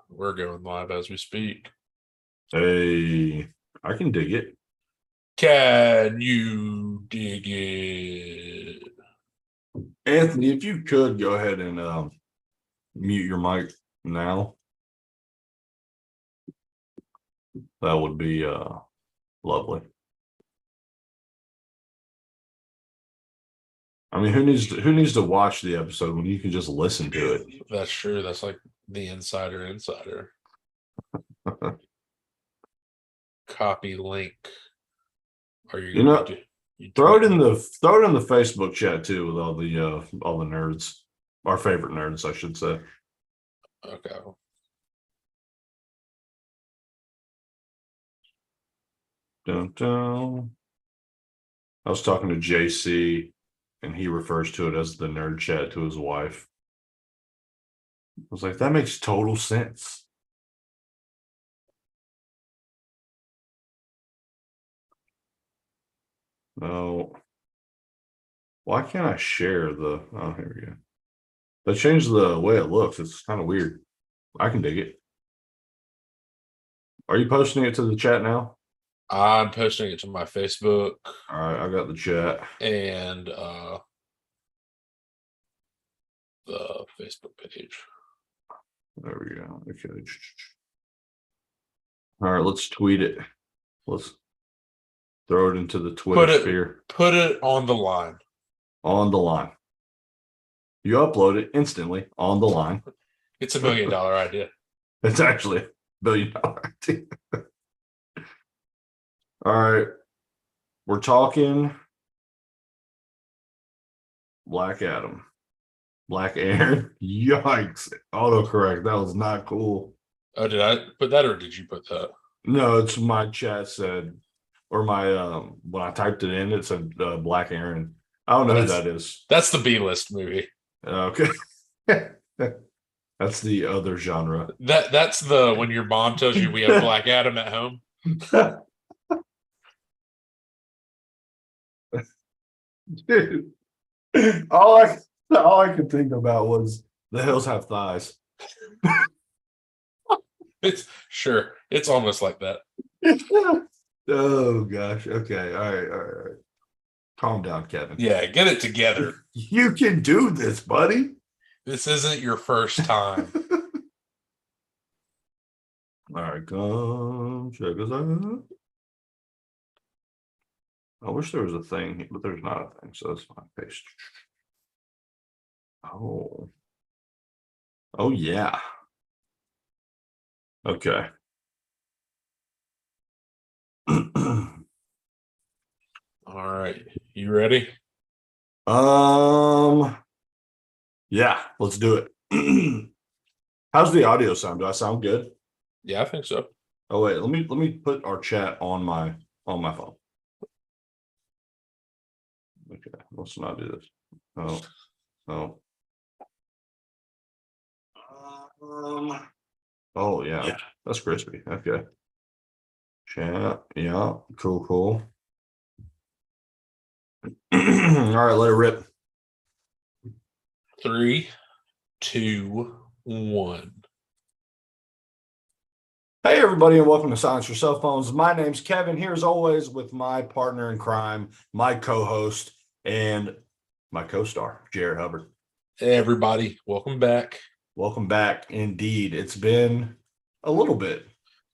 We're going live as we speak. Hey, I can dig it. Can you dig it? Anthony, if you could go ahead and mute your mic now, that would be lovely. I mean, who needs to watch the episode when you can just listen to it? That's true. That's like the insider. Copy link. Are you You know, you throw it tweet in me? the Facebook chat too with all the nerds, our favorite nerds, I should say. Okay. Dun, dun. I was talking to JC, and he refers to it as the nerd chat to his wife. I was like, that makes total sense. No. Why can't I share the? Oh, here we go. That changed the way it looks. It's kind of weird. I can dig it. Are you posting it to the chat now? I'm posting it to my Facebook All right, I got the chat. and the Facebook page. There we go. Okay. All right, let's tweet it. Let's throw it into the Twitter sphere. Put it on the line. On the line. You upload it instantly on the line. It's $1 million idea. It's actually $1 billion idea. All right. We're talking Black Adam. Black Aaron. Yikes. Autocorrect. That was not cool. Oh, did I put that or did you put that? No, it's my chat said, or my when I typed it in, it said Black Aaron. I don't know who that is. That's the B-list movie. Okay. That's the other genre. That's the when your mom tells you we have Black Adam at home. Dude, all I could think about was the hills have thighs. It's almost like that. Oh gosh. Okay. All right. Calm down, Kevin. Yeah, get it together. You can do this, buddy. This isn't your first time. All right, come check us out. I wish there was a thing, but there's not a thing, so that's fine. Paste. Oh. Oh yeah. Okay. All right. You ready? Yeah, let's do it. How's the audio sound? Do I sound good? Yeah, I think so. Oh wait, let me put our chat on my phone. Okay, let's not do this. Oh. Oh yeah, that's crispy. Okay. Chat, yeah, cool. All right, let it rip. 3, 2, 1. Hey everybody, and welcome to Silence Your Cell Phones. My name's Kevin, here as always with my partner in crime, my co-host, and my co-star, Jared Hubbard. Hey everybody, welcome back. Welcome back. Indeed, it's been a little bit.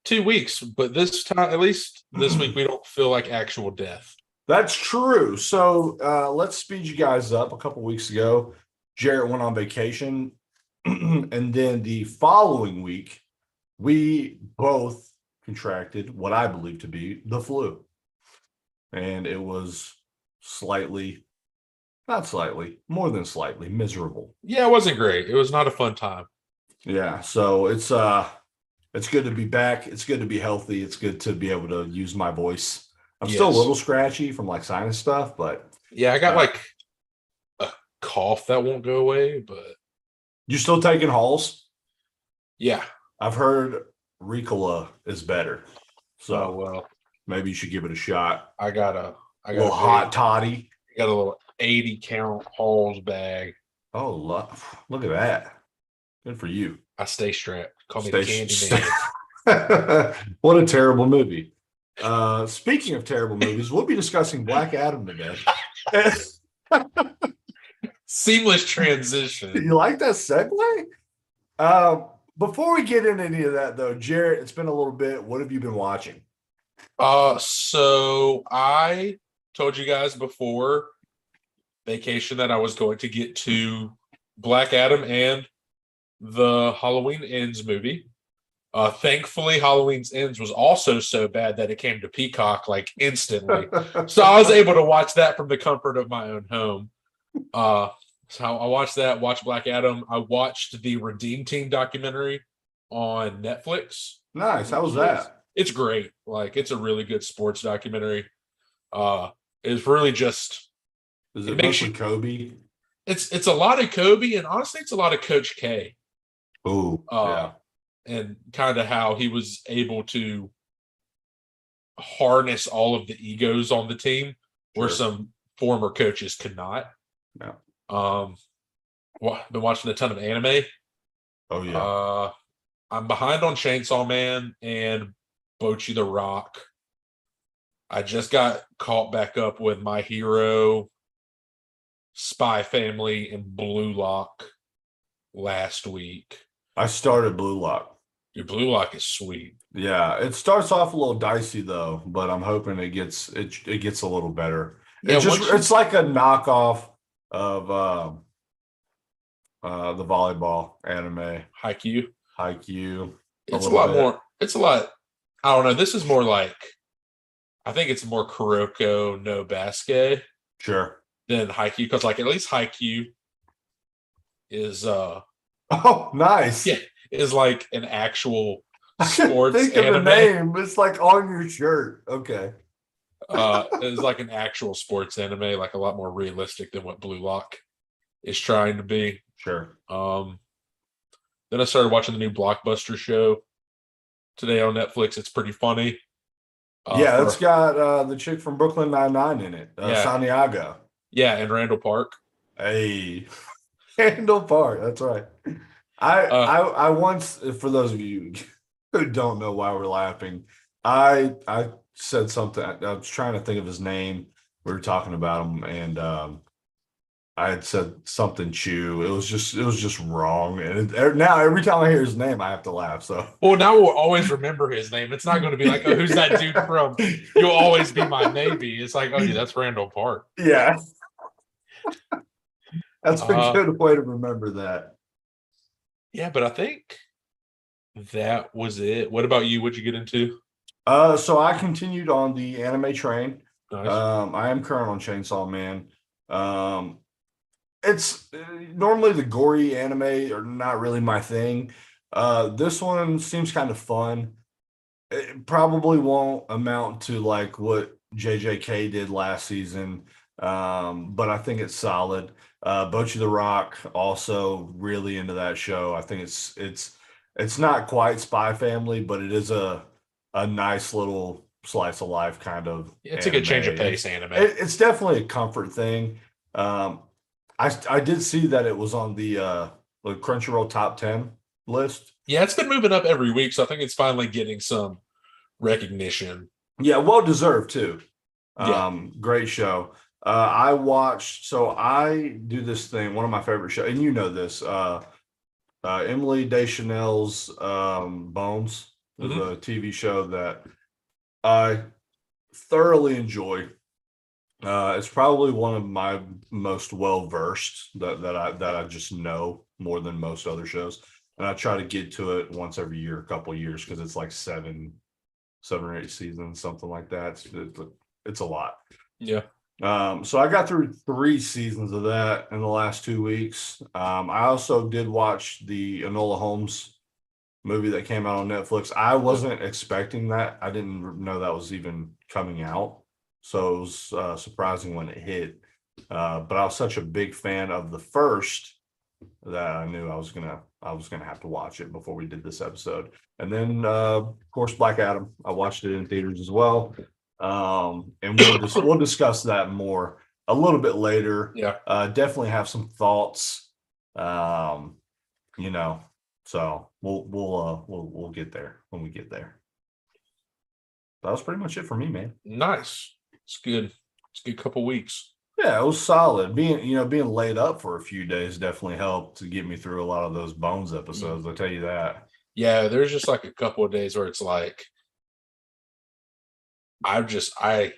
2 weeks, but this time, at least this week, we don't feel like actual death. That's true. So let's speed you guys up. A couple weeks ago, Jarrett went on vacation, and then the following week, we both contracted what I believe to be the flu. And it was more than slightly miserable. Yeah, it wasn't great. It was not a fun time. Yeah, so it's good to be back. It's good to be healthy. It's good to be able to use my voice. I'm still a little scratchy from like sinus stuff, but yeah, I got like a cough that won't go away, but you still taking Halls? Yeah. I've heard Ricola is better. So well, maybe you should give it a shot. I got a little hot toddy. I got a little 80 count Halls bag. Oh, look at that. Good for you. I stay strapped. Call me the Candy Stay- Man. What a terrible movie. Speaking of terrible movies, we'll be discussing Black Adam today. Seamless transition. You like that segue? Before we get into any of that, though, Jarrett, it's been a little bit. What have you been watching? So I told you guys before vacation that I was going to get to Black Adam and the Halloween Ends movie. Thankfully, Halloween Ends was also so bad that it came to Peacock like instantly. So I was able to watch that from the comfort of my own home. So I watched that, watched Black Adam. I watched the Redeem Team documentary on Netflix. Nice. How was that? It's great. Like, it's a really good sports documentary. It's really just Is it it makes mostly you- Kobe? it's a lot of Kobe, and honestly, it's a lot of Coach K. Oh, yeah. And kind of how he was able to harness all of the egos on the team where Sure. some former coaches could not. Yeah. Been watching a ton of anime. Oh, yeah. I'm behind on Chainsaw Man and Bochi the Rock. I just got caught back up with My Hero, Spy Family, and Blue Lock last week. I started Blue Lock. Your Blue Lock is sweet. Yeah, it starts off a little dicey though, but I'm hoping it gets a little better. Yeah, It's like a knockoff of the volleyball anime, Haikyuu. Haikyuu. It's a little lot bit. more. It's a lot. I don't know. This is more like, I think it's more Kuroko no Basket Sure. than Haikyuu, because like at least Haikyuu is Oh, nice. Yeah, is like an actual sports Think of anime. the name. It's like on your shirt. Okay. Is like an actual sports anime, like a lot more realistic than what Blue Lock is trying to be. Sure. Then I started watching the new Blockbuster show today on Netflix. It's pretty funny. Yeah, it's got the chick from Brooklyn Nine-Nine in it, Yeah. Santiago. Yeah, and Randall Park. Hey, Handle Park. That's right. I once, for those of you who don't know why we're laughing, I said something. I was trying to think of his name. We were talking about him, and I had said something Chew. It was just wrong. And now every time I hear his name, I have to laugh. So Well, now we'll always remember his name. It's not going to be like, oh, who's that dude from You'll Always Be My Maybe. It's like, oh, yeah, that's Randall Park. yeah, that's a Uh, good way to remember that. Yeah, but I think that was it. What about you? What'd you get into? So I continued on the anime train. Nice. I am current on Chainsaw Man. It's normally the gory anime are not really my thing. This one seems kind of fun. It probably won't amount to like what JJK did last season, but I think it's solid. Bochi the Rock also really into that show. I think it's not quite Spy Family, but it is a nice little slice of life kind of. It's a good change of anime. pace anime. It's definitely a comfort thing. I did see that it was on the Crunchyroll top 10 list. Yeah, it's been moving up every week, so I think it's finally getting some recognition. Yeah, well deserved too. Yeah. Great show. I do this thing, one of my favorite shows, and you know this, Emily Deschanel's Bones is a TV show that I thoroughly enjoy. It's probably one of my most well-versed that I just know more than most other shows. And I try to get to it once every year, a couple of years, because it's like seven or eight seasons, something like that. It's a lot. Yeah. So I got through 3 seasons of that in the last 2 weeks. I also did watch the Enola Holmes movie that came out on Netflix. I wasn't expecting that. I didn't know that was even coming out. So it was surprising when it hit. But I was such a big fan of the first that I knew I was gonna have to watch it before we did this episode. And then of course Black Adam. I watched it in theaters as well. And we'll discuss that more a little bit later. Yeah. Definitely have some thoughts. So we'll get there when we get there. That was pretty much it for me, man. Nice. It's good. It's a good couple weeks. Yeah, it was solid. Being laid up for a few days definitely helped to get me through a lot of those Bones episodes. I'll tell you that. Yeah, there's just like a couple of days where it's like I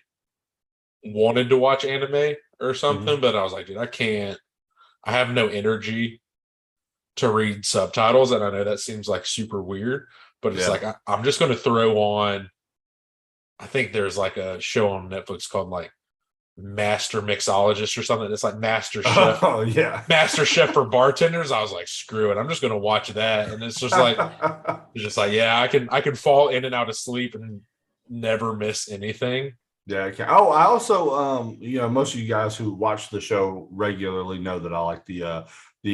wanted to watch anime or something, but I was like, dude, I have no energy to read subtitles. And I know that seems like super weird, but it's Yeah. like I'm just gonna throw on. I think there's like a show on Netflix called like Master Mixologist or something. It's like Master Chef. Oh yeah. Master Chef for bartenders. I was like, screw it. I'm just gonna watch that. And it's just like yeah, I can fall in and out of sleep and never miss anything. Yeah, I can. Oh, I also, most of you guys who watch the show regularly know that I like the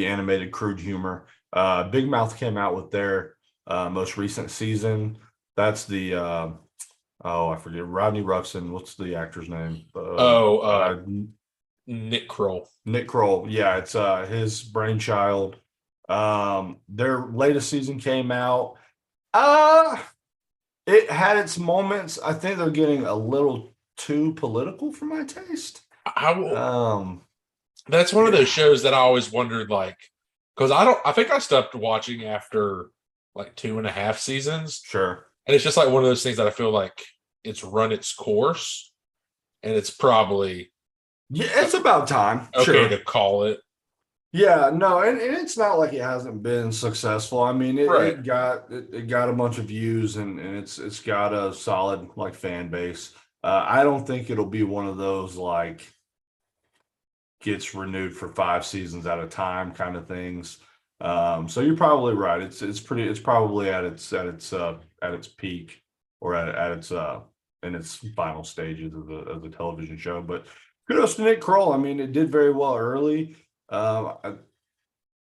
animated crude humor. Big Mouth came out with their most recent season. That's the I forget, Rodney Ruxin. What's the actor's name? Nick Kroll. Nick Kroll. Yeah, it's his brainchild. Their latest season came out. It had its moments. I think they're getting a little too political for my taste. That's one of those shows that I always wondered, like, because I think I stopped watching after like 2.5 seasons. Sure. And it's just like one of those things that I feel like it's run its course, and it's probably it's about time. Okay to call it. Yeah, no, and it's not like it hasn't been successful. I mean, it got a bunch of views, and it's got a solid like fan base. I don't think it'll be one of those like gets renewed for 5 seasons at a time kind of things. So you're probably right. It's probably at its peak, or at its in its final stages of the television show. But kudos to Nick Kroll. I mean, it did very well early. It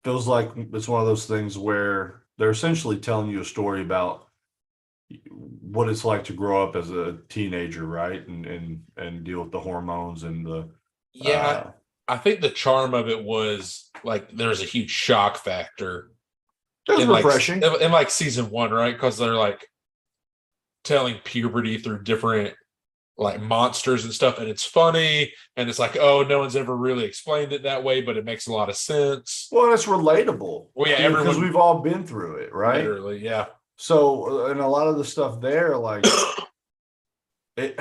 feels like it's one of those things where they're essentially telling you a story about what it's like to grow up as a teenager, right? And deal with the hormones and the I think the charm of it was like there's a huge shock factor. It was refreshing in like season 1, right? Because they're like telling puberty through different like monsters and stuff, and it's funny, and it's like, oh, no one's ever really explained it that way, but it makes a lot of sense. Well, it's relatable. Well, yeah, because we've all been through it, right? Literally, yeah. So, and a lot of the stuff there, like it.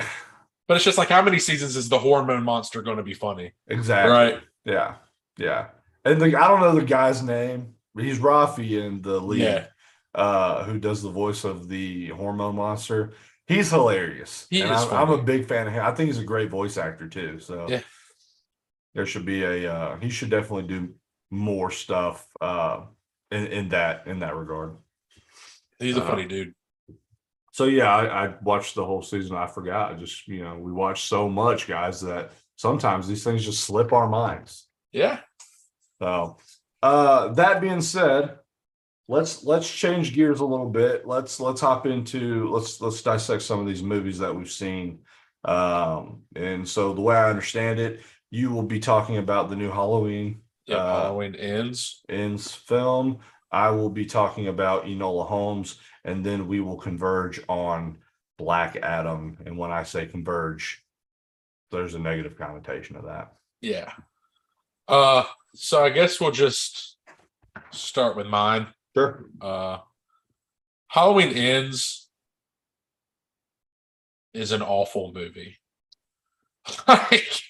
But it's just like, how many seasons is the hormone monster going to be funny? Exactly. Right. Yeah. And I don't know the guy's name. He's Rafi in the league, who does the voice of the hormone monster. He's hilarious. I'm a big fan of him. I think he's a great voice actor too. So there should be he should definitely do more stuff in that regard. He's a funny dude. So yeah, I watched the whole season. I forgot. I just, we watch so much, guys, that sometimes these things just slip our minds. Yeah. So that being said, let's change gears a little bit. Let's hop into let's dissect some of these movies that we've seen. And so the way I understand it, you will be talking about the new Halloween. Halloween Ends film. I will be talking about Enola Holmes, and then we will converge on Black Adam. And when I say converge, there's a negative connotation of that. Yeah. So I guess we'll just start with mine. Sure. Halloween Ends is an awful movie.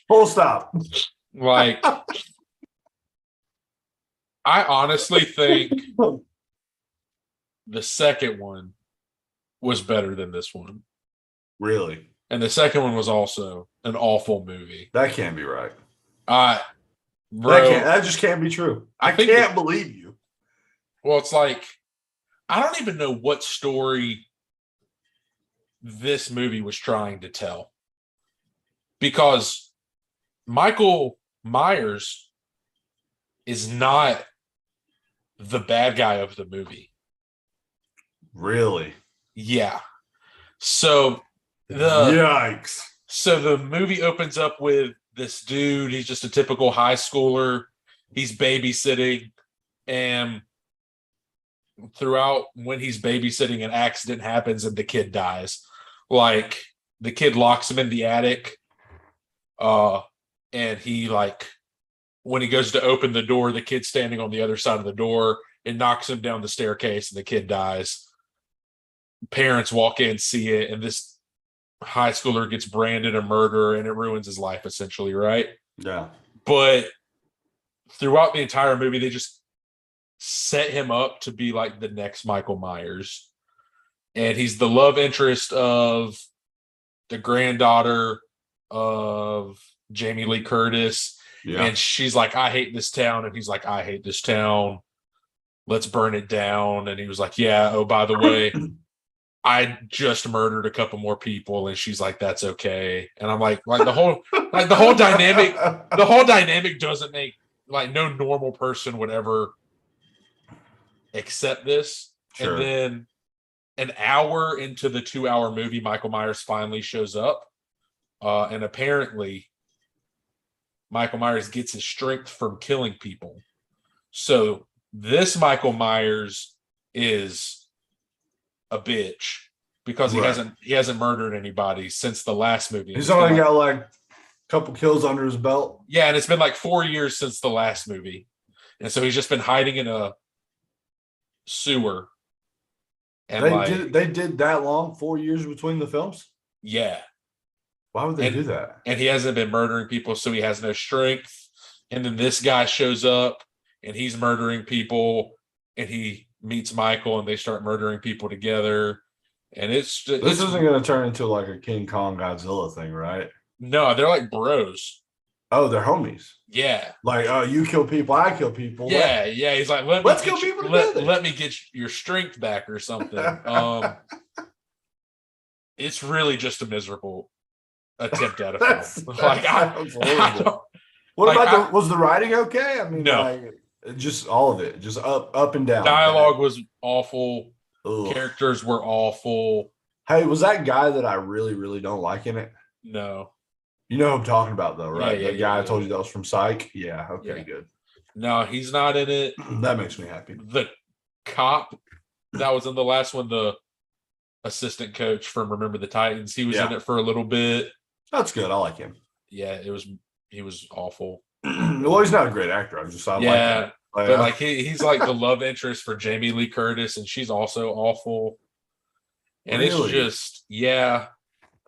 Full stop. Like, I honestly think the second one was better than this one. Really? And the second one was also an awful movie. That can't be right. Bro, that just can't be true. I can't believe you. Well, it's like, I don't even know what story this movie was trying to tell. Because Michael Myers is not the bad guy of the movie. Really? Yeah. So yikes. So the movie opens up with this dude. He's just a typical high schooler. He's babysitting, and throughout when he's babysitting, an accident happens and the kid dies. Like the kid locks him in the attic, and he like when he goes to open the door, the kid's standing on the other side of the door and knocks him down the staircase, and the kid dies. Parents walk in, see it, and this high schooler gets branded a murderer, and it ruins his life essentially, right? Yeah. But throughout the entire movie, they just set him up to be like the next Michael Myers. And he's the love interest of the granddaughter of Jamie Lee Curtis. Yeah. And she's like, I hate this town. And he's like, I hate this town. Let's burn it down. And he was like, yeah, oh, by the way, I just murdered a couple more people. And she's like, that's okay. And I'm like the whole dynamic doesn't make, like, no normal person would ever accept this. Sure. And then an hour into the 2-hour movie, Michael Myers finally shows up. And apparently Michael Myers gets his strength from killing people. So this Michael Myers is a bitch because he hasn't murdered anybody since the last movie. He's only got like a couple kills under his belt. Yeah, and it's been like 4 years since the last movie. And so he's just been hiding in a sewer. And they did that long, 4 years between the films? Yeah. Why would they do that? And he hasn't been murdering people, so he has no strength. And then this guy shows up and he's murdering people, and he meets Michael and they start murdering people together. And this isn't going to turn into like a King Kong Godzilla thing, right? No, they're like bros. Oh, they're homies. Yeah. Like, oh, you kill people, I kill people. Yeah, yeah. He's like, let's kill people together. Let me get your strength back or something. It's really just a miserable attempt at a film. Was the writing okay? I mean, no. Just all of it, just up and down. Dialogue was awful. Ugh. Characters were awful. Hey, was that guy that I really, really don't like in it? No. You know who I'm talking about, though, right? Yeah, the guy I told you that was from Psych? Yeah, okay, good. No, he's not in it. That makes me happy. The cop that was in the last one, the assistant coach from Remember the Titans, he was in it for a little bit. That's good. I like him. Yeah, he was awful. Well, he's not a great actor. But he's like the love interest for Jamie Lee Curtis, and she's also awful. And It's just,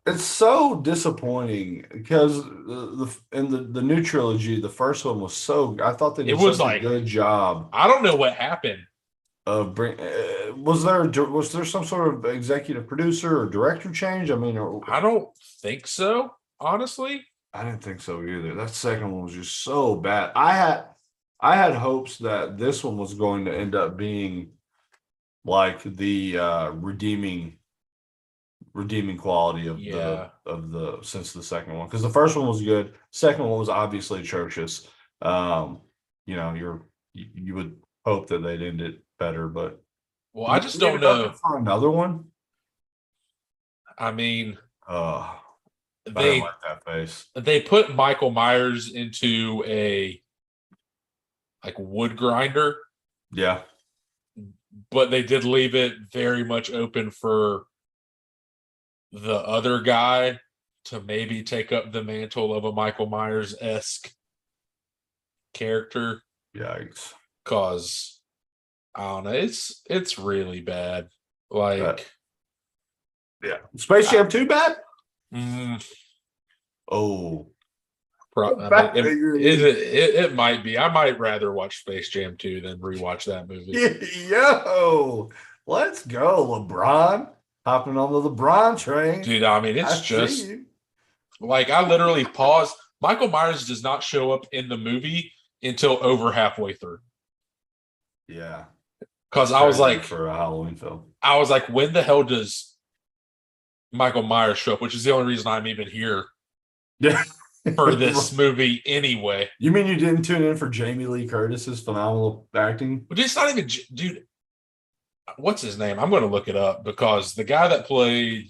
it's so disappointing because the new trilogy, the first one was I thought they did such a good job. I don't know what happened. Was there some sort of executive producer or director change? I mean, I don't think so, honestly. I didn't think so either. That second one was just so bad. I had hopes that this one was going to end up being like the redeeming quality of the since the second one, because the first one was good. Second one was obviously atrocious. You would hope that they'd end it better, but I just don't know for another one. I mean, they like that face. They put Michael Myers into a like wood grinder. Yeah. But they did leave it very much open for the other guy to maybe take up the mantle of a Michael Myers-esque character. Yikes. Cause I don't know, it's really bad. Like Space Jam 2 bad? Oh, it might be. I might rather watch Space Jam 2 than rewatch that movie. Yo, let's go, LeBron. Hopping on the LeBron train. Dude, I mean, it's just like I literally paused. Michael Myers does not show up in the movie until over halfway through. Yeah. Because I was like, for a Halloween film, I was like, when the hell does Michael Myers show up? Which is the only reason I'm even here. Yeah. For this movie anyway. You mean you didn't tune in for Jamie Lee Curtis's phenomenal acting? But it's not even, dude. What's his name? I'm going to look it up because the guy that played,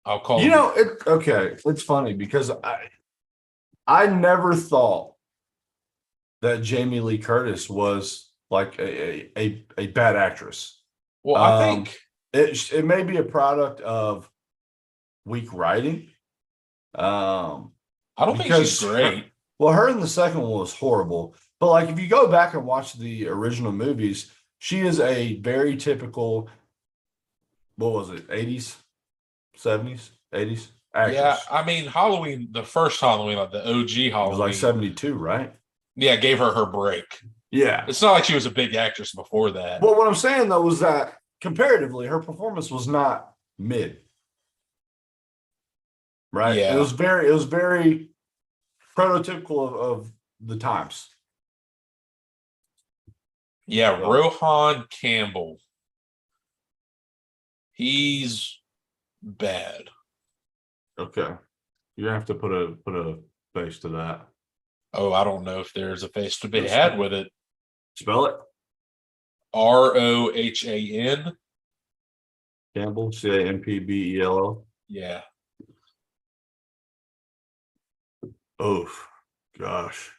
I'll call him. It's funny because I never thought that Jamie Lee Curtis was like a bad actress. Well, I Um, think it may be a product of weak writing. I don't think she's Because great. her in the second one was horrible. But like if you go back and watch the original movies, she is a very typical, what was it, 80s, 70s, 80s Yeah, actress. I mean Halloween, the first Halloween, like the OG It was like Halloween, 72, right? yeah, gave her break. Yeah. It's not like she was a big actress before that. Well, what I'm saying though is that comparatively, her performance was not mid, right? Yeah, It was very prototypical of the times. yeah, So, Rohan Campbell. He's bad. okay. You're gonna have to put a face to that. Oh, I don't know if there's a face to be Just had with it. spell it. Rohan. Campbell, Campbell. Yeah. Oh, gosh.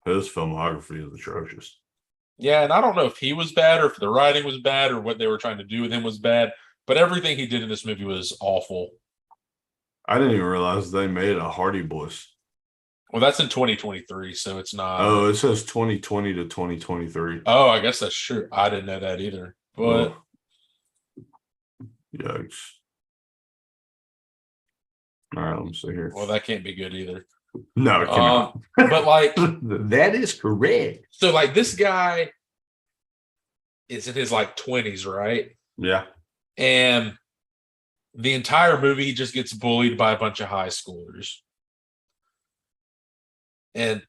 His filmography is atrocious. Yeah, and I don't know if he was bad or if the writing was bad or what they were trying to do with him was bad, but everything he did in this movie was awful. I didn't even realize they made a Hardy Boys. Well, that's in 2023, so it's not. Oh, it says 2020 to 2023. Oh, I guess that's true. I didn't know that either. But Oh, yikes. All right, let me see here. well, that can't be good either. No, it cannot. But like, That is correct. so like this guy is in his like 20s, right? Yeah. And the entire movie he just gets bullied by a bunch of high schoolers. And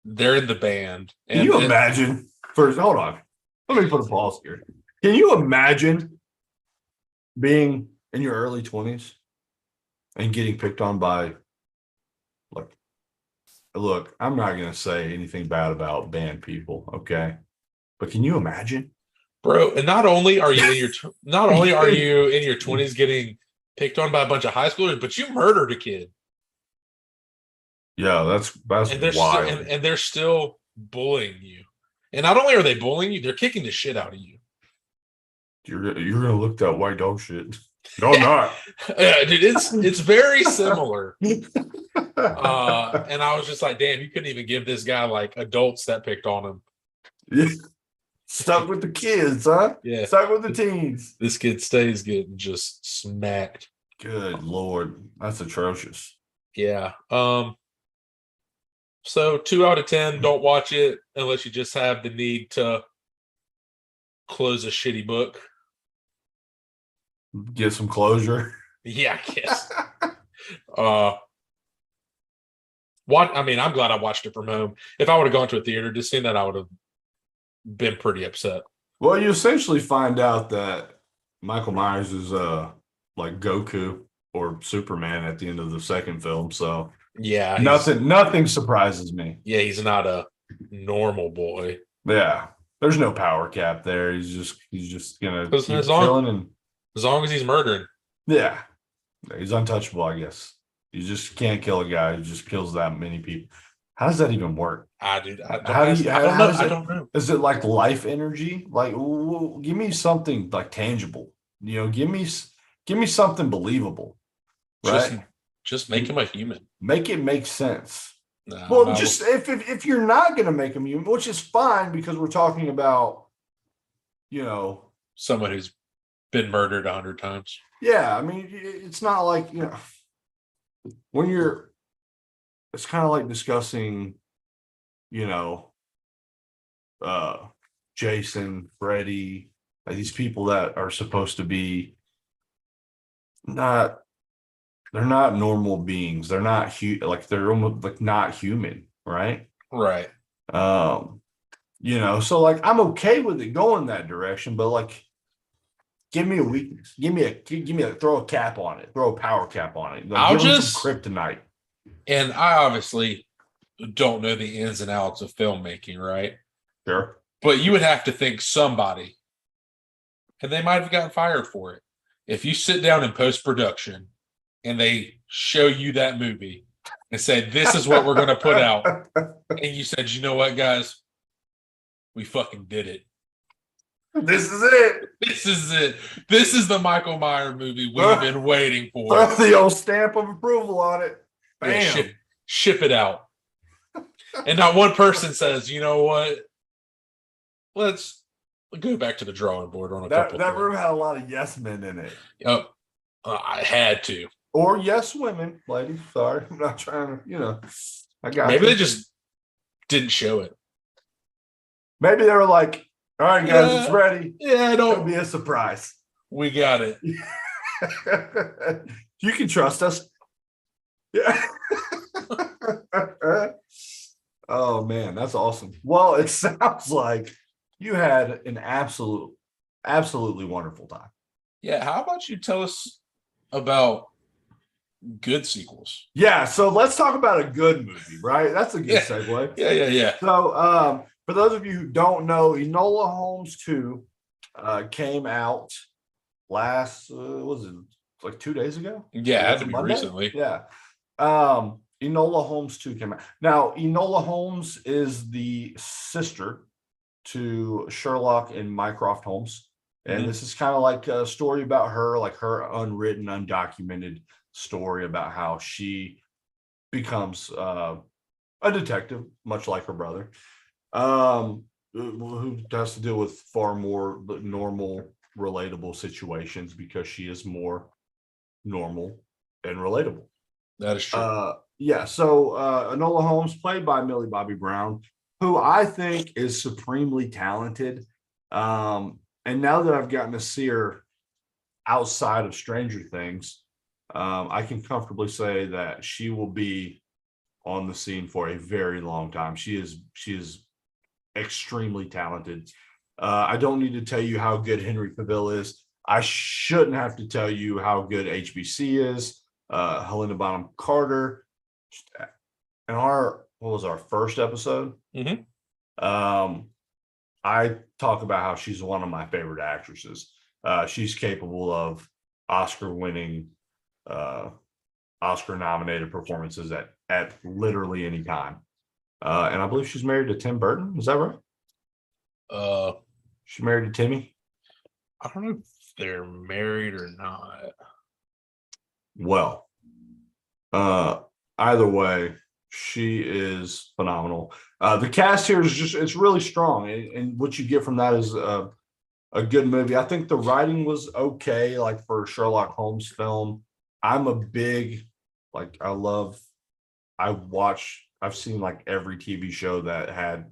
they're in the band. Can And you imagine? First, hold on. Let me put a pause here. Can you imagine being in your early 20s and getting picked on by, like, look, I'm not going to say anything bad about band people, okay? But can you imagine? bro, and not only are you in your not only are you in your 20s getting picked on by a bunch of high schoolers, but you murdered a kid. Yeah, that's And they're wild. and they're still bullying you. And not only are they bullying you, they're kicking the shit out of you. You're gonna look that white dog shit. No, I'm not. Yeah, dude, it's very similar. And I was just like, damn, you couldn't even give this guy like adults that picked on him. Yeah. Stuck with the kids, huh? Yeah. Stuck with the teens. This kid stays getting just smacked. Good Lord. That's atrocious. Yeah. So 2 out of 10, don't watch it unless you just have the need to close a shitty book. Get some closure. Yeah, I guess. What I mean, I'm glad I watched it from home. If I would have gone to a theater to see that, I would have been pretty upset. Well, you essentially find out that Michael Myers is like Goku or Superman at the end of the second film. So Yeah, nothing surprises me. Yeah, he's not a normal boy. Yeah. There's no power cap there. He's just gonna As keep long- killing and As long as he's murdering. yeah. He's untouchable, I guess. You just can't kill a guy who just kills that many people. How does that even work? I don't How do you- I don't how know. does I it- don't know. Is it like life energy? Like, give me something like tangible. You know, give me something believable. Right? Just make him a human. Make it make sense. Nah, Well, no. just if you're not going to make him human, which is fine because we're talking about, you know, Someone who's been murdered 100 times. yeah. I mean, it's not like, you know, when you're. It's kind of like discussing, you know, Jason, Freddy, like these people that are supposed to be not, they're not normal beings. They're not like they're almost like not human, right? Right. You know, so like I'm okay with it going that direction, but like give me a weakness. Give me a throw a cap on it, throw a power cap on it. Like, I'll give 'em just some kryptonite. And I obviously don't know the ins and outs of filmmaking, right? Sure. But you would have to think somebody, and they might have gotten fired for it. If you sit down in post production and they show you that movie and say, this is what we're going to put out, and you said, you know what, guys, We fucking did it. This is it. This is it. This is the Michael Myers movie we've been waiting for. Throw the old stamp of approval on it. Bam. Yeah, ship it out. And not one person says, you know what? Let's go back to the drawing board on a couple. That room had a lot of yes men in it. Oh, I had to. Or yes women, ladies. Sorry. I'm not trying to, I got Maybe you. they just didn't show it. Maybe they were like, all right, guys, it's ready. Yeah, It'll be a surprise. We got it. You can trust us. Yeah. Oh man, that's awesome. Well, it sounds like you had an absolutely wonderful time. Yeah, how about you tell us about good sequels? Yeah, so let's talk about a good movie, right? That's a good Yeah. segue. Yeah. So, for those of you who don't know, Enola Holmes 2 came out last, was it like 2 days ago? Yeah, it had to be Monday? recently. Yeah. Enola Holmes 2 came out. Now, Enola Holmes is the sister to Sherlock and Mycroft Holmes. And Mhm. this is kind of like a story about her, like her unwritten, undocumented story about how she becomes a detective, much like her brother, who has to deal with far more normal, relatable situations because she is more normal and relatable. That is true. So Enola Holmes, played by Millie Bobby Brown, who I think is supremely talented. And now that I've gotten to see her outside of Stranger Things, I can comfortably say that she will be on the scene for a very long time. She is extremely talented. I don't need to tell you how good Henry Cavill is. I shouldn't have to tell you how good HBC is. Helena Bonham Carter. In what was our first episode? Mhm. I talk about how she's one of my favorite actresses. She's capable of Oscar-winning, Oscar-nominated performances at literally any time. And I believe she's married to Tim Burton. Is that right? She's married to Timmy. I don't know if they're married or not. Well, either way, she is phenomenal. The cast here is it's really strong, and what you get from that is a good movie. I think the writing was okay, like for a Sherlock Holmes film. I'm a big, like, I've seen like every TV show that had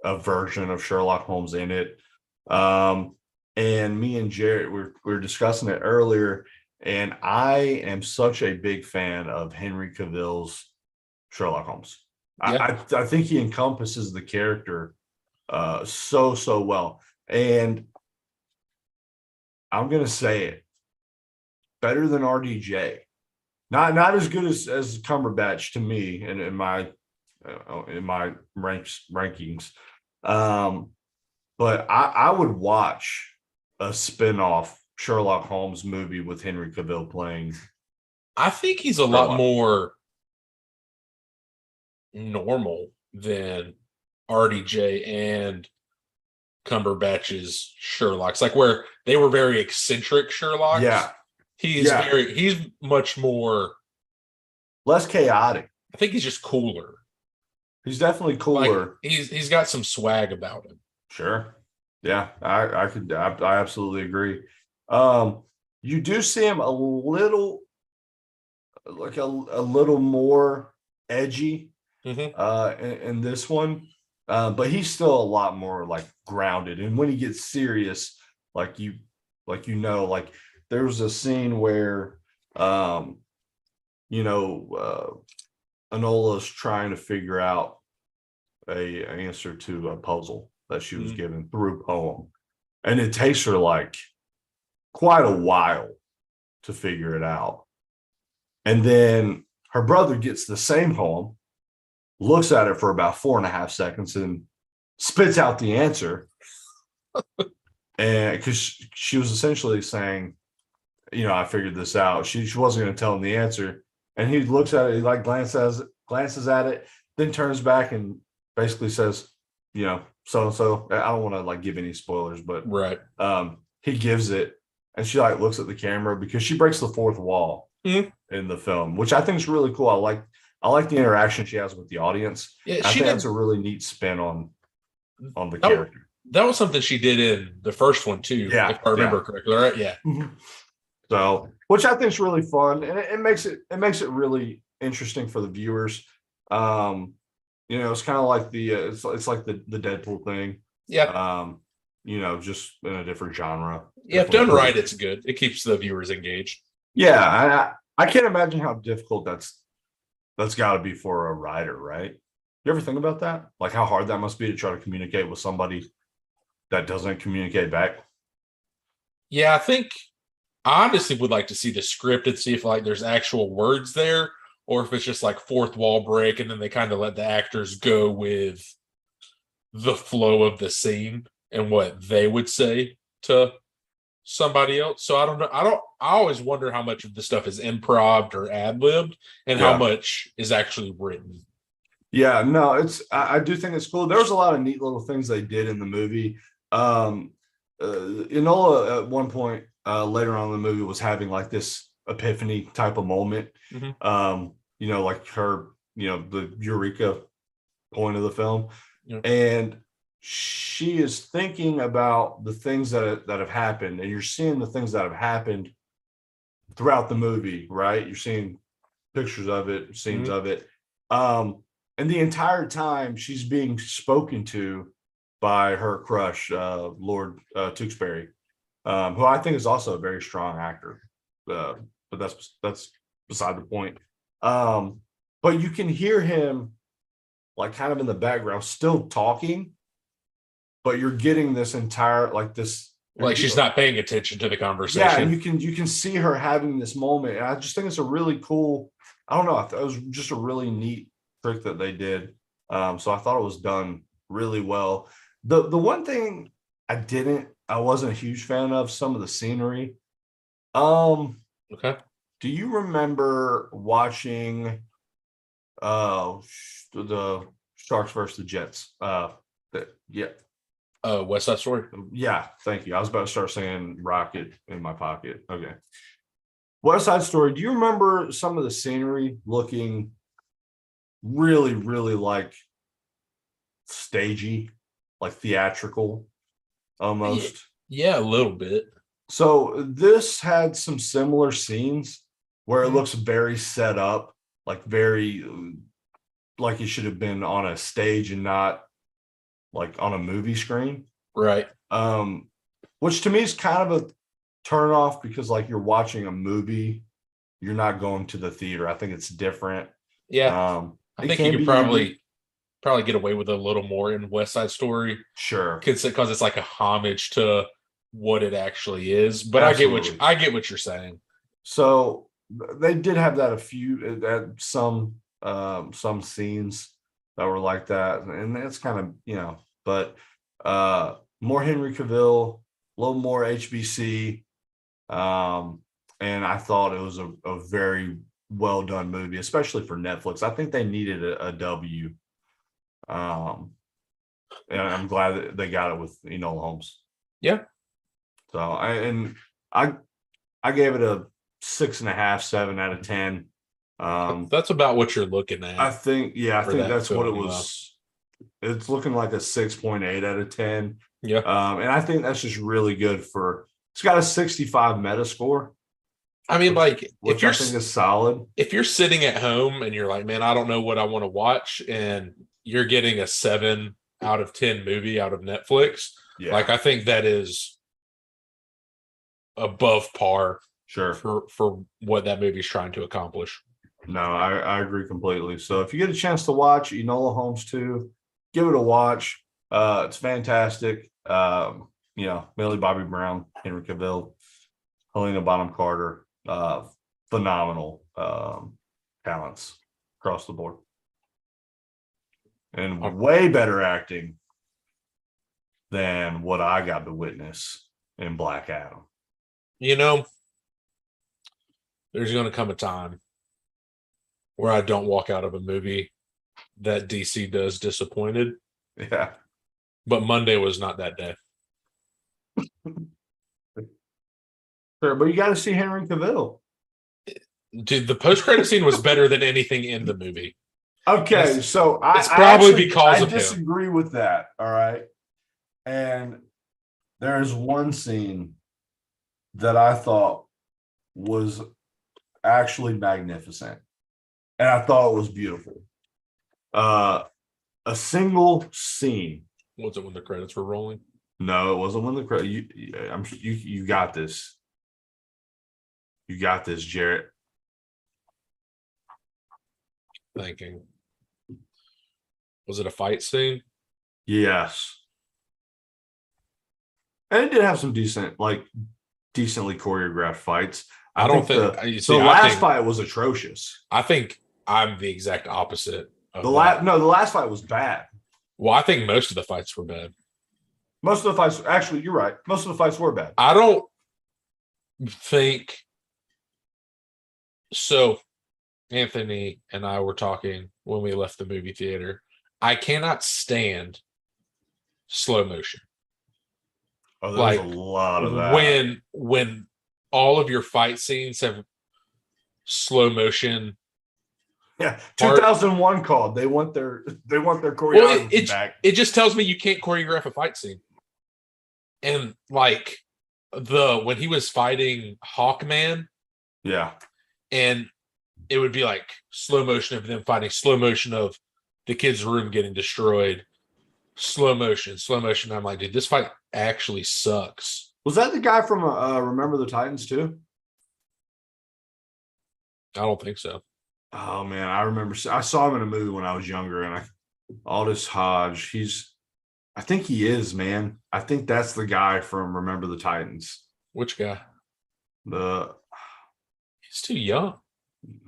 a version of Sherlock Holmes in it. And me and Jarrett we were discussing it earlier, and I am such a big fan of Henry Cavill's Sherlock Holmes. Yeah. I think he encompasses the character so well. And I'm gonna say it, better than RDJ. Not as good as Cumberbatch to me in my rankings. But I would watch a spin-off Sherlock Holmes movie with Henry Cavill playing. I think he's a lot more normal than RDJ and Cumberbatch's Sherlocks, like where they were very eccentric Sherlocks. Yeah. He's much more less chaotic. I think he's just cooler. He's definitely cooler. Like, he's got some swag about him. Sure. Yeah, I absolutely agree. You do see him a little like a little more edgy in this one. But he's still a lot more like grounded. And when he gets serious, like there was a scene where Enola's trying to figure out a answer to a puzzle that she was given through poem. And it takes her like quite a while to figure it out. And then her brother gets the same poem, looks at it for about 4.5 seconds and spits out the answer. And because she was essentially saying, I figured this out. She wasn't going to tell him the answer. And he looks at it, he like glances at it, then turns back and basically says, you know, so and so. I don't want to like give any spoilers, but Right. he gives it, and she like looks at the camera because she breaks the fourth wall Mhm. in the film, which I think is really cool. I like the interaction she has with the audience. Yeah, I she think that's did. a really neat spin on the That, wa- character. that was something she did in the first one too, if Yeah, I yeah. remember correctly. Right? Yeah. Mhm. So, which I think is really fun, and it makes it really interesting for the viewers. Um, it's kind of like it's like the Deadpool thing. Yeah. Um, just in a different genre, Yeah. If different done right, approach. it's good. It keeps the viewers engaged. Yeah, I can't imagine how difficult that's got to be for a writer, right? You ever think about that? Like how hard that must be to try to communicate with somebody that doesn't communicate back? Yeah, I think I honestly would like to see the script and see if like there's actual words there, or if it's just like fourth wall break, and then they kind of let the actors go with the flow of the scene and what they would say to somebody else. So I don't know. I always wonder how much of the stuff is improv or ad libbed and how Yeah. much is actually written. Yeah, no, I do think it's cool. There was a lot of neat little things they did in the movie. Um Enola at one point later on in the movie was having like this epiphany type of moment. Mhm. Like her, the Eureka point of the film. Yeah. And she is thinking about the things that have happened, and you're seeing the things that have happened throughout the movie, right? You're seeing pictures of it, scenes Mhm. of it. Um, and the entire time she's being spoken to by her crush, Lord Tewksbury, who I think is also a very strong actor. But that's beside the point. Um, but you can hear him like kind of in the background, still talking, but you're getting this entire like this. Like she's not paying attention to the Yeah, and conversation. you can see her having this moment, and I just think it's a really cool. I don't know. I thought it was just a really neat trick that they did. So I thought it was done really well. The one thing I wasn't a huge fan of some of the scenery. Um, Okay. do you remember watching the Sharks versus the Jets? Yeah, West Side Story. yeah. Thank you. I was about to start saying rocket in my pocket. Okay. West Side Story. Do you remember some of the scenery looking really, really like stagey, like theatrical Yeah, almost? yeah, a little bit. So this had some similar scenes where it Mhm. looks very set up, like very like it should have been on a stage and not like on a movie screen. Right. Um, which to me is kind of a turn off because like you're watching a movie, you're not going to the theater. I think it's different. Yeah. I It think you can could be unique. probably get away with a little more in West Side Story Sure. because it's like a homage to what it actually is. But Absolutely. I get what you're saying. So they did have that a few at some scenes that were like that, and it's kind of but more Henry Cavill, a little more HBC, um, and I thought it was a very well done movie, especially for Netflix. I think they needed a W, um, and I'm glad that they got it with Enola Holmes. Yeah, So I I gave it a 6.5, 7 out of 10. that's about what you're looking I at think, yeah, I for think that that's what it film. was. It's looking like a 6.8 out of 10. Yeah. And I think that's just really good for it's got a 65 meta score, I mean, which like which I think is solid. if you're sitting at home and you're like, man, I don't know what I want to watch, and you're getting a 7 out of 10 movie out of Netflix, like Yeah, I think that is above par sure. for what that movie's trying to accomplish. No, I agree completely. So if you get a chance to watch Enola Holmes 2, give it a watch. It's fantastic. Millie Bobby Brown, Henry Cavill, Helena Bonham Carter, phenomenal talents across the board, and Um, way better acting than what I got to witness in Black Adam. You know, there's going to come a time where I don't walk out of a movie that DC does disappointed. Yeah, but Monday was not that day. Sure, but you got to see Henry Cavill. Dude, the post-credit scene was better than anything in the movie. Okay, It's- so it's probably actually, because I of him. disagree with that. All right, and there is one scene that I thought was actually magnificent, and I thought it was beautiful. A single scene. Was it when the credits were rolling? No, it wasn't when the credit. You got this. You got this, Jarrett. Thinking. Was it a fight scene? Yes. And it did have some decently choreographed fights. I don't think the last fight was atrocious. I think I'm the exact opposite. Of The last fight was bad. Well, I think most of the fights were bad. Most of the fights, actually, you're right. Most of the fights were bad. I don't think so. Anthony and I were talking when we left the movie theater. I cannot stand slow motion. Oh, there's a lot of that. When all of your fight scenes have slow motion. Yeah, 2001 called. They want their choreography back. It just tells me you can't choreograph a fight scene. And like when he was fighting Hawkman, yeah, and it would be like slow motion of them fighting, slow motion of the kid's room getting destroyed, slow motion. I'm like, dude, this fight actually sucks. Was that the guy from Remember the Titans too? I don't think so. Oh man, I remember. I saw him in a movie when I was younger, and Aldous Hodge. I think he is, man. I think that's the guy from Remember the Titans. Which guy? He's too young.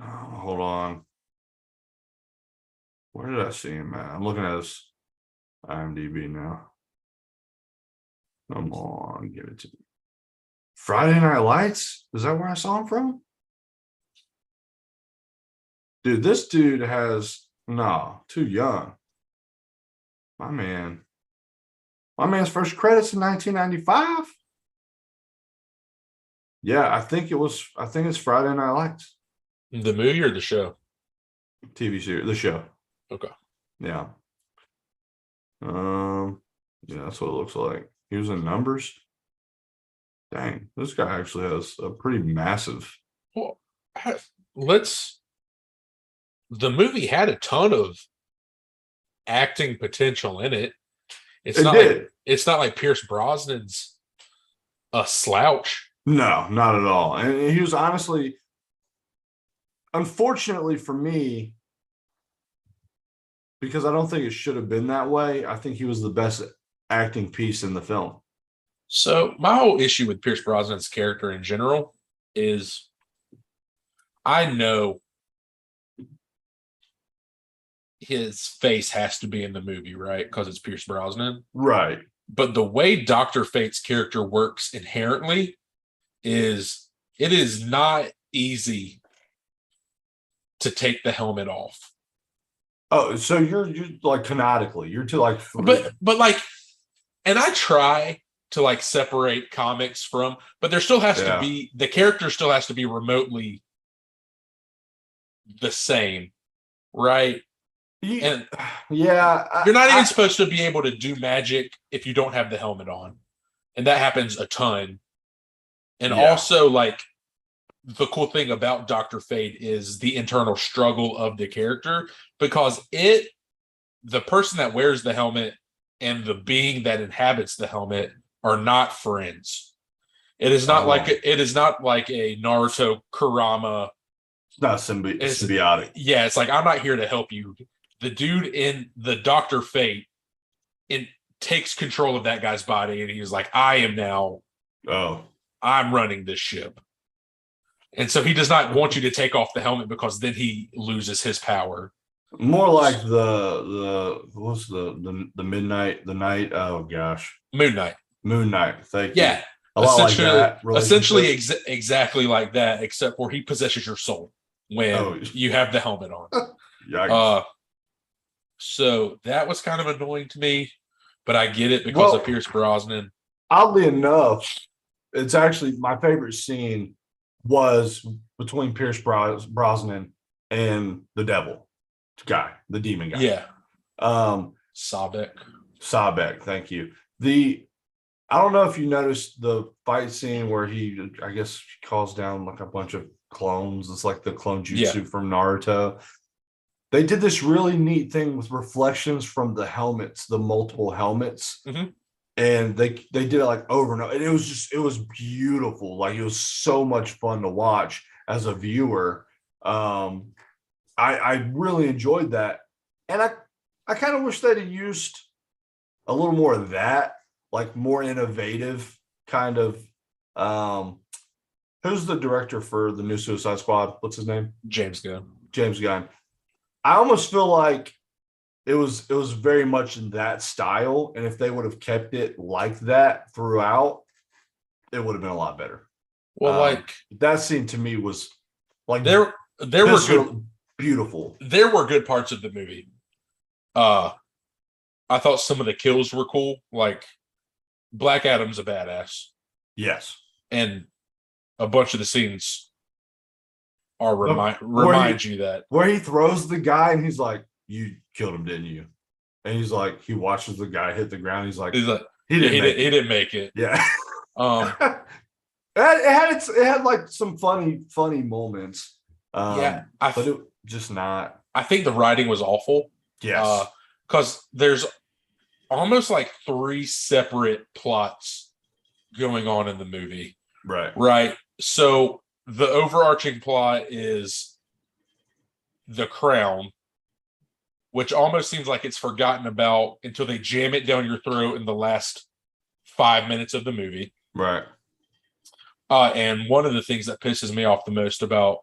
Hold on. Where did I see him, man? I'm looking at his IMDb now. Come on, give it to me. Friday Night Lights? Is that where I saw him from? Dude, this dude too young. My man's first credits in 1995. Yeah, I think it's Friday Night Lights. The movie or the show? TV series, the show. Okay. Yeah. Yeah, that's what it looks like. He was in Numbers. Dang, this guy actually has a pretty massive. Well, the movie had a ton of acting potential in it. It's not like Pierce Brosnan's a slouch. No, not at all. And he was honestly, unfortunately for me, because I don't think it should have been that way, I think he was the best acting piece in the film. So my whole issue with Pierce Brosnan's character in general is I know his face has to be in the movie, right? Because it's Pierce Brosnan. Right. But the way Dr. Fate's character works inherently is it is not easy to take the helmet off. Oh, so you're like canonically, you're to like, but like, and I try to like separate comics from, but there still has to be, the character still has to be remotely the same, right? And yeah, you're not even supposed to be able to do magic if you don't have the helmet on, and that happens a ton. And also, like, the cool thing about Dr. Fate is the internal struggle of the character, because the person that wears the helmet and the being that inhabits the helmet are not friends. It is not like a Naruto Kurama. It's not symbiotic. Yeah, it's like, I'm not here to help you. The dude in the Dr. Fate takes control of that guy's body, and he's like, I am now. I'm running this ship. And so he does not want you to take off the helmet, because then he loses his power. More like what's the midnight, the night? Oh gosh. Moon Knight. Thank you. Yeah. Essentially exactly like that, except for he possesses your soul when you have the helmet on. Yikes. So that was kind of annoying to me. but I get it because Well, of Pierce Brosnan. oddly enough, it's actually my favorite scene was between Pierce Brosnan and the devil guy, the demon guy. Yeah, Um, Sabek. Sabek, thank you. I don't know if you noticed the fight scene where he, I guess, calls down like a bunch of clones. It's like the clone jutsu Yeah. from Naruto. They did this really neat thing with reflections from the helmets, the multiple helmets. Mhm. And they did it like over and over. And it was beautiful. Like it was so much fun to watch as a viewer. I really enjoyed that. And I kind of wish they'd have used a little more of that, like more innovative kind of who's the director for the new Suicide Squad? What's his name? James Gunn. James Gunn. I almost feel like it was very much in that style. And if they would have kept it like that throughout, it would have been a lot better. Well, like that scene to me was like there were good, beautiful. There were good parts of the movie. I thought some of the kills were cool. Like Black Adam's a badass. Yes. And a bunch of the scenes are remind you that. Where he throws the guy and he's like, "You killed him, didn't you?" And he's like, he watches the guy hit the ground. He's like, he didn't make it. Yeah. It it had like some funny moments. Yeah, but it just not. I think the writing was awful. Yes. Because there's almost like 3 separate plots going on in the movie. Right. Right. So the overarching plot is the crown, which almost seems like it's forgotten about until they jam it down your throat in the last 5 minutes of the movie. Right. And one of the things that pisses me off the most about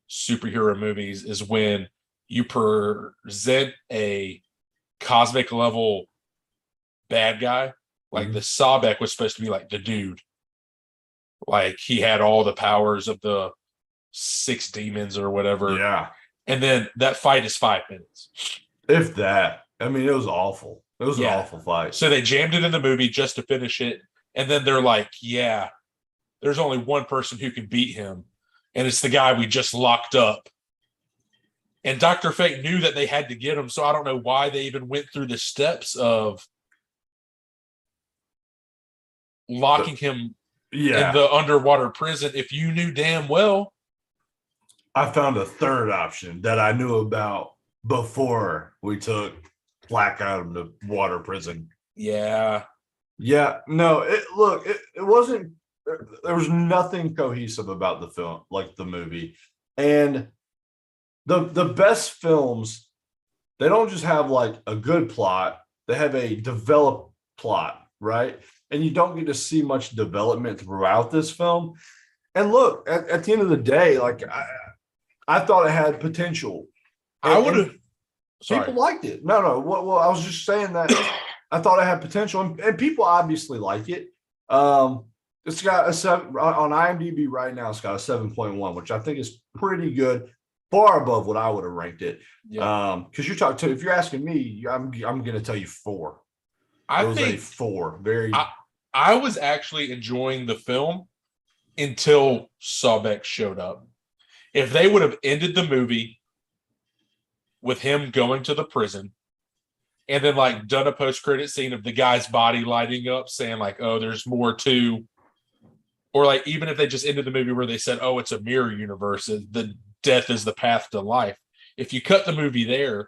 superhero movies is when you present a cosmic level bad guy. Like the Sabek was supposed to be like the dude. Like he had all the powers of the 6 demons or whatever. Yeah. And then that fight is 5 minutes. If that. I mean, it was awful. It was an awful fight. So they jammed it in the movie just to finish it. And then they're like, yeah, there's only one person who can beat him. And it's the guy we just locked up. And Dr. Fate knew that they had to get him. So I don't know why they even went through the steps of locking him in the underwater prison if you knew damn well. I found a third option that I knew about before we took Black Adam to water prison. Yeah. Yeah. No, it wasn't, there was nothing cohesive about the film, like the movie. And the best films, they don't just have like a good plot, they have a developed plot, right? And you don't get to see much development throughout this film. And look, at the end of the day, like I thought it had potential. I would have. People liked it. No. Well, I was just saying that I thought it had potential, and people obviously like it. It's got a 7 on IMDb right now. It's got a 7.1, which I think is pretty good, far above what I would have ranked it. Yeah. Because you're talking to, if you're asking me, I'm going to tell you 4. I think a 4. Very. I was actually enjoying the film until Sabek showed up. If they would have ended the movie with him going to the prison and then like done a post-credit scene of the guy's body lighting up saying like, oh, there's more to, or like even if they just ended the movie where they said, oh, it's a mirror universe, the death is the path to life. If you cut the movie there,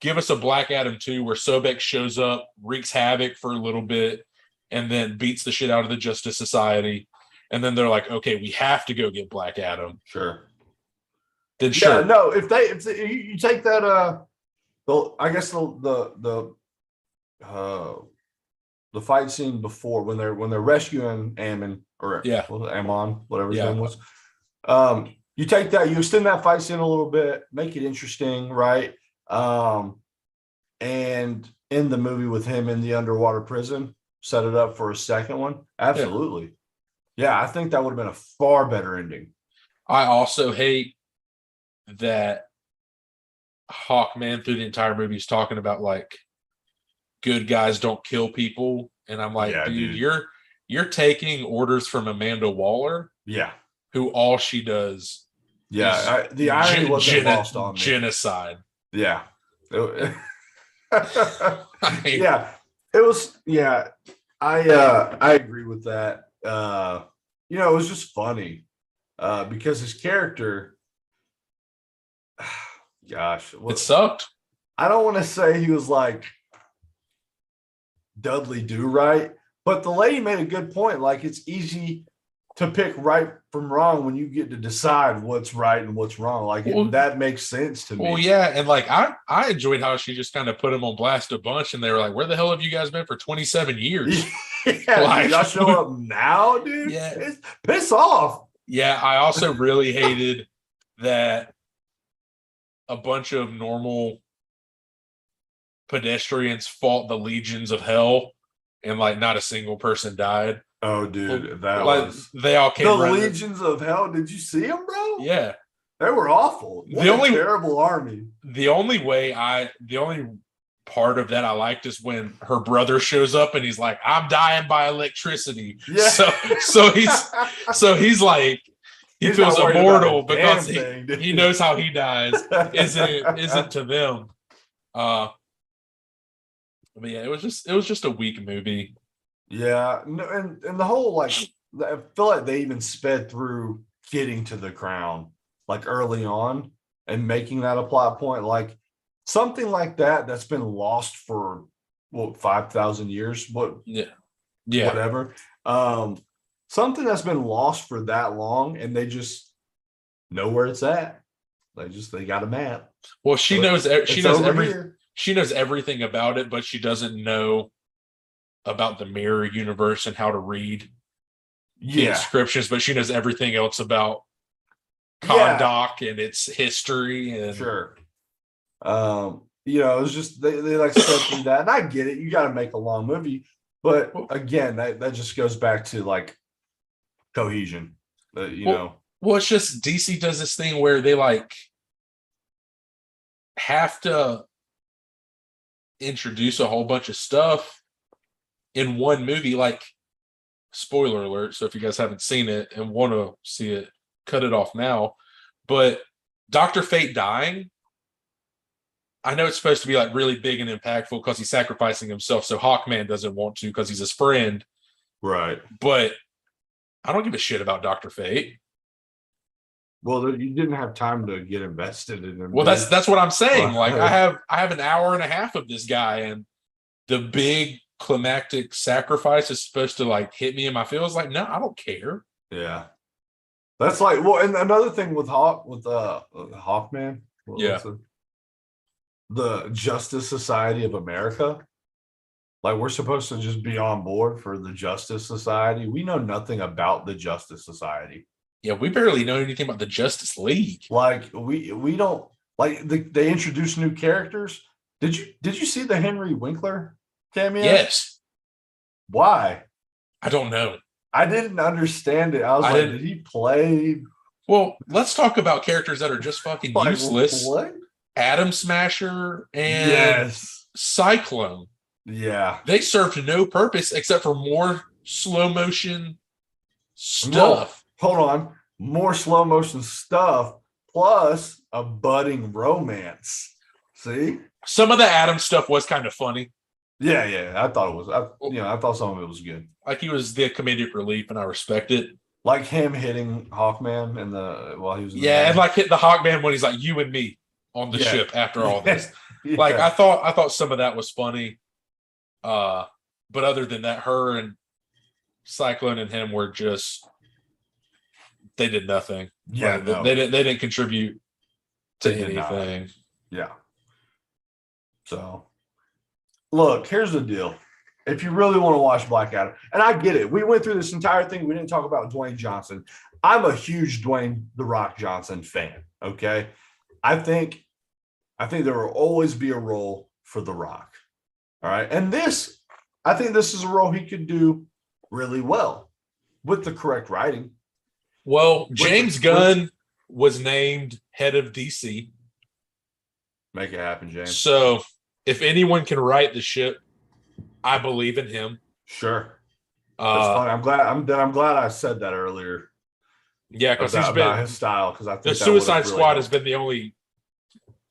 give us a Black Adam 2 where Sobek shows up, wreaks havoc for a little bit, and then beats the shit out of the Justice Society. And then they're like, okay, we have to go get Black Adam. Sure. Then sure. Yeah, no, if you take that I guess the fight scene before when they're rescuing Ammon or Ammon, whatever his name was. You take that, you extend that fight scene a little bit, make it interesting, right? And in the movie with him in the underwater prison, set it up for a second one. Absolutely. Yeah, I think that would have been a far better ending. I also hate that Hawkman through the entire movie is talking about like good guys don't kill people, and I'm like, Yeah, dude, dude. you're taking orders from Amanda Waller, Yeah. who all she does is Yeah. The irony wasn't lost on me. genocide. Yeah. I mean, Yeah. It was, yeah. I agree with that. It was just funny. Because his character, gosh, it sucked. I don't want to say he was like Dudley Do Right, but the lady made a good point. Like, it's easy to pick right from wrong when you get to decide what's right and what's wrong. Like, that makes sense to me. Well, yeah, and like I enjoyed how she just kind of put him on blast a bunch, and they were like, "Where the hell have you guys been for 27 years?" Yeah, like, y'all show up now, dude. Yeah, piss off. Yeah, I also really hated that a bunch of normal pedestrians fought the legions of hell, and like not a single person died. Oh, dude, that like, was they all came. The legions of hell. Did you see them, bro? Yeah, they were awful. What a terrible army. The only part of that I liked is when her brother shows up and he's like, "I'm dying by electricity." Yeah. So he's like, he feels immortal because he knows how he dies. Isn't to them. But yeah, it was just a weak movie. Yeah, no, and the whole, like, I feel like they even sped through getting to the crown like early on and making that a plot point, like something like that's been lost for 5,000 years. Whatever. Something that's been lost for that long, and they just know where it's at. They got a map. Well, she knows everything about it, but she doesn't know about the mirror universe and how to read the inscriptions, but she knows everything else about Kahndaq and its history. And sure. It was just they like step through that, and I get it. You got to make a long movie, but again, that just goes back to like cohesion. Well, it's just DC does this thing where they like have to introduce a whole bunch of stuff in one movie. Like, spoiler alert, so if you guys haven't seen it and want to see it, cut it off now. But Dr. Fate dying, I know it's supposed to be like really big and impactful because he's sacrificing himself, so Hawkman doesn't want to because he's his friend. Right. But I don't give a shit about Dr. Fate. Well, you didn't have time to get invested in him. Well, that's what I'm saying. Like, I have an hour and a half of this guy, and the big climactic sacrifice is supposed to like hit me in my feels. Like, no, I don't care. Yeah, that's like, well, and another thing with Hawkman. The Justice Society of America. Like, we're supposed to just be on board for the Justice Society. We know nothing about the Justice Society. Yeah, we barely know anything about the Justice League. Like, we don't, like, they introduce new characters. Did you see the Henry Winkler cameo? Yes. Why? I don't know. I didn't understand it. I was like, did he play? Well, let's talk about characters that are just fucking useless. What? Atom Smasher and Cyclone. Yeah. They served no purpose except for more slow motion stuff. Hold on. More slow motion stuff plus a budding romance. See? Some of the Atom stuff was kind of funny. Yeah. I thought it was. I thought some of it was good. Like, he was the comedic relief, and I respect it. Like him hitting Hawkman while he was in the and like hit the Hawkman when he's like, "You and me" on the ship after all this. Like, I thought some of that was funny. But other than that, her and Cyclone and him were just, they did nothing. Yeah, like, they didn't contribute to anything. Yeah. So, look, here's the deal. If you really want to watch Black Adam, and I get it, we went through this entire thing. We didn't talk about Dwayne Johnson. I'm a huge Dwayne "The Rock" Johnson fan. Okay, I think there will always be a role for The Rock. All right, and I think this is a role he could do really well with the correct writing. Well, James Gunn was named head of DC. Make it happen, James. So if anyone can write the ship I believe in him. Sure. That's Uh, funny. I'm glad I said that earlier yeah, because he's about his been style, because I the think that would have Suicide really Squad has helped. been the only